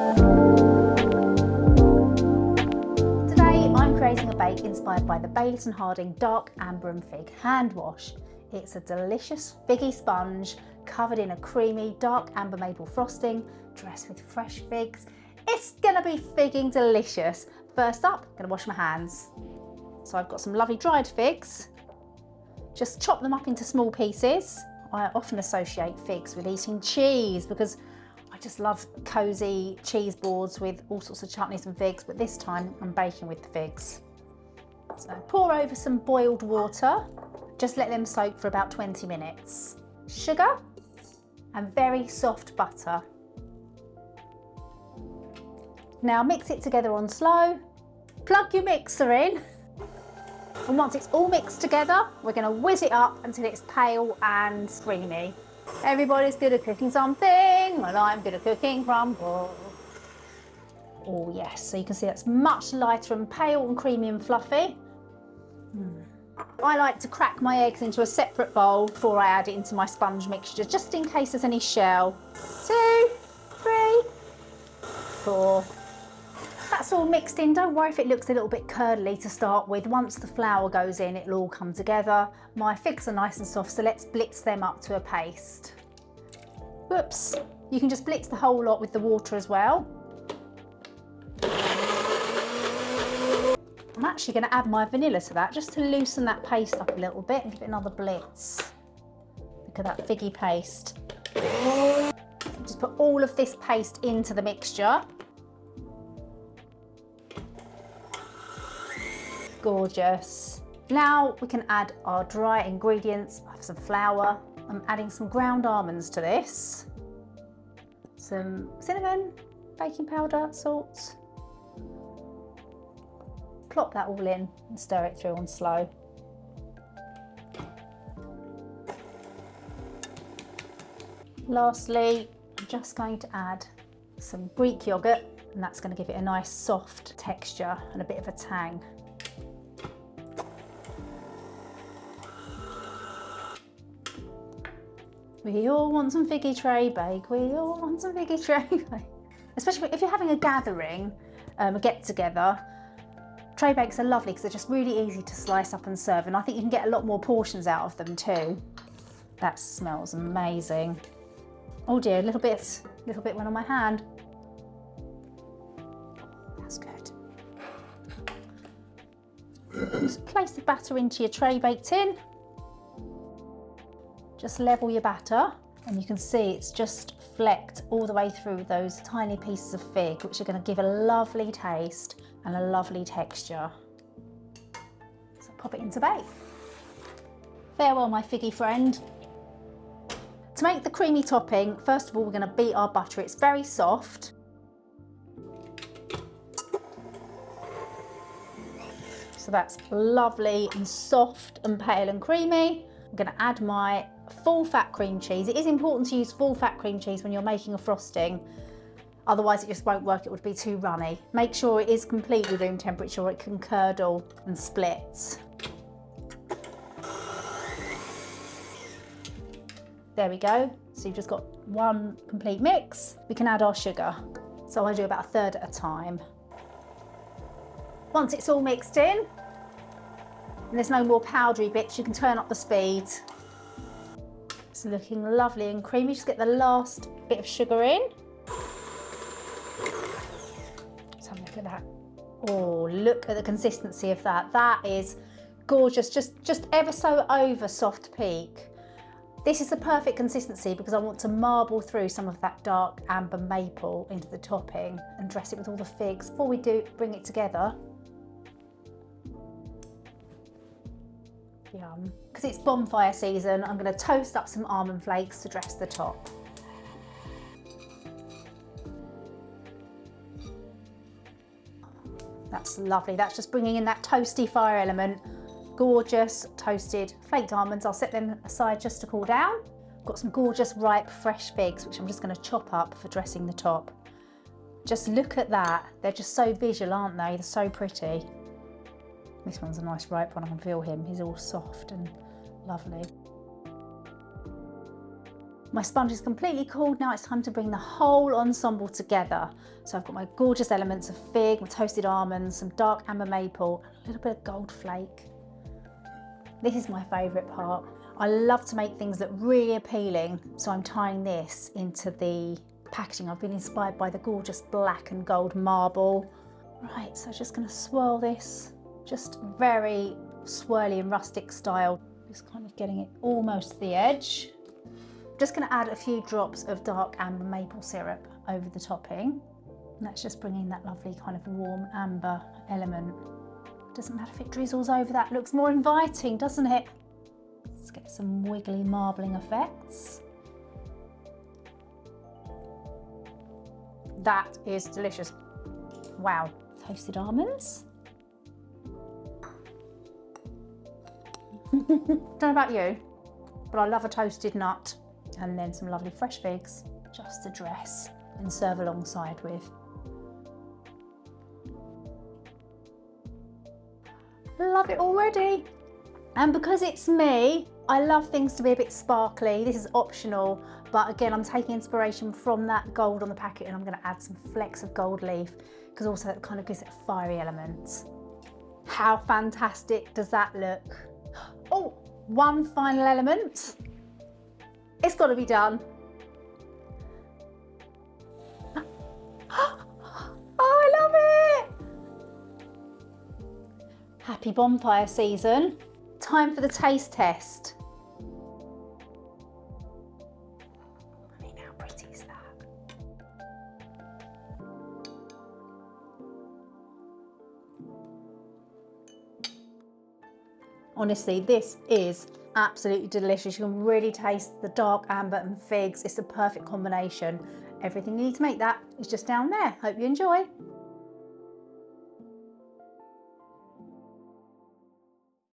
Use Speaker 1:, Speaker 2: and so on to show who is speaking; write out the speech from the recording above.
Speaker 1: Today I'm creating a bake inspired by the Baylis Harding Dark Amber and Fig hand wash. It's a delicious figgy sponge covered in a creamy dark amber maple frosting, dressed with fresh figs. It's gonna be figging delicious. First up, I'm gonna wash my hands. So I've got some lovely dried figs. Just chop them up into small pieces. I often associate figs with eating cheese because I just love cosy cheese boards with all sorts of chutneys and figs, but this time I'm baking with the figs. So pour over some boiled water. Just let them soak for about 20 minutes. Sugar and very soft butter. Now mix it together on slow. Plug your mixer in. And once it's all mixed together, we're going to whiz it up until it's pale and creamy. Everybody's good at cooking something, and I'm good at cooking crumble. Oh yes, so you can see that's much lighter and pale and creamy and fluffy. I like to crack my eggs into a separate bowl before I add it into my sponge mixture, just in case there's any shell. 2, 3, 4. That's all mixed in. Don't worry if it looks a little bit curdly to start with. Once the flour goes in, it'll all come together. My figs are nice and soft, so let's blitz them up to a paste. Whoops. You can just blitz the whole lot with the water as well. I'm actually going to add my vanilla to that just to loosen that paste up a little bit and give it another blitz. Look at that figgy paste. Just put all of this paste into the mixture. Gorgeous. Now we can add our dry ingredients. I have some flour. I'm adding some ground almonds to this. Some cinnamon, baking powder, salt. Plop that all in and stir it through on slow. Lastly, I'm just going to add some Greek yogurt, and that's going to give it a nice soft texture and a bit of a tang. We all want some figgy Traybake. We all want some figgy Traybake. Especially if you're having a gathering, a get together. Traybakes are lovely because they're just really easy to slice up and serve, and I think you can get a lot more portions out of them too. That smells amazing. Oh dear, a little bit went on my hand. That's good. Just place the batter into your Traybake tin. Just level your batter, and you can see it's just flecked all the way through those tiny pieces of fig, which are going to give a lovely taste and a lovely texture. So pop it into bake. Farewell, my figgy friend. To make the creamy topping, first of all, we're going to beat our butter. It's very soft. So that's lovely and soft and pale and creamy. I'm going to add my full fat cream cheese. It is important to use full fat cream cheese when you're making a frosting. Otherwise it just won't work, it would be too runny. Make sure it is completely room temperature or it can curdle and split. There we go. So you've just got one complete mix. We can add our sugar. So I do about a third at a time. Once it's all mixed in, and there's no more powdery bits, you can turn up the speed. It's looking lovely and creamy. Just get the last bit of sugar in. So look at that. Oh, look at the consistency of that. That is gorgeous. Just ever so over soft peak. This is the perfect consistency because I want to marble through some of that dark amber maple into the topping and dress it with all the figs. Before we do bring it together, yum. Because it's bonfire season, I'm going to toast up some almond flakes to dress the top. That's lovely. That's just bringing in that toasty fire element. Gorgeous toasted flaked almonds. I'll set them aside just to cool down. I've got some gorgeous ripe fresh figs, which I'm just going to chop up for dressing the top. Just look at that. They're just so visual, aren't they? They're so pretty. This one's a nice ripe one. I can feel him. He's all soft and lovely. My sponge is completely cooled. Now it's time to bring the whole ensemble together. So I've got my gorgeous elements of fig, my toasted almonds, some dark amber maple, and a little bit of gold flake. This is my favourite part. I love to make things look really appealing, so I'm tying this into the packaging. I've been inspired by the gorgeous black and gold marble. Right, so just going to swirl this, just very swirly and rustic style. Just kind of getting it almost to the edge. Just going to add a few drops of dark amber maple syrup over the topping. And that's just bringing that lovely kind of warm amber element. Doesn't matter if it drizzles over, that looks more inviting, doesn't it? Let's get some wiggly marbling effects. That is delicious. Wow. Toasted almonds. Don't know about you, but I love a toasted nut. And then some lovely fresh figs, just to dress and serve alongside with. Love it already. And because it's me, I love things to be a bit sparkly. This is optional, but again, I'm taking inspiration from that gold on the packet, and I'm going to add some flecks of gold leaf because also it kind of gives it a fiery element. How fantastic does that look? Oh, one final element. It's got to be done. Oh, I love it! Happy bonfire season. Time for the taste test. I mean, how pretty is that? Honestly, this is absolutely delicious. You can really taste the dark amber and figs. It's the perfect combination. Everything you need to make that is just down there. Hope you enjoy.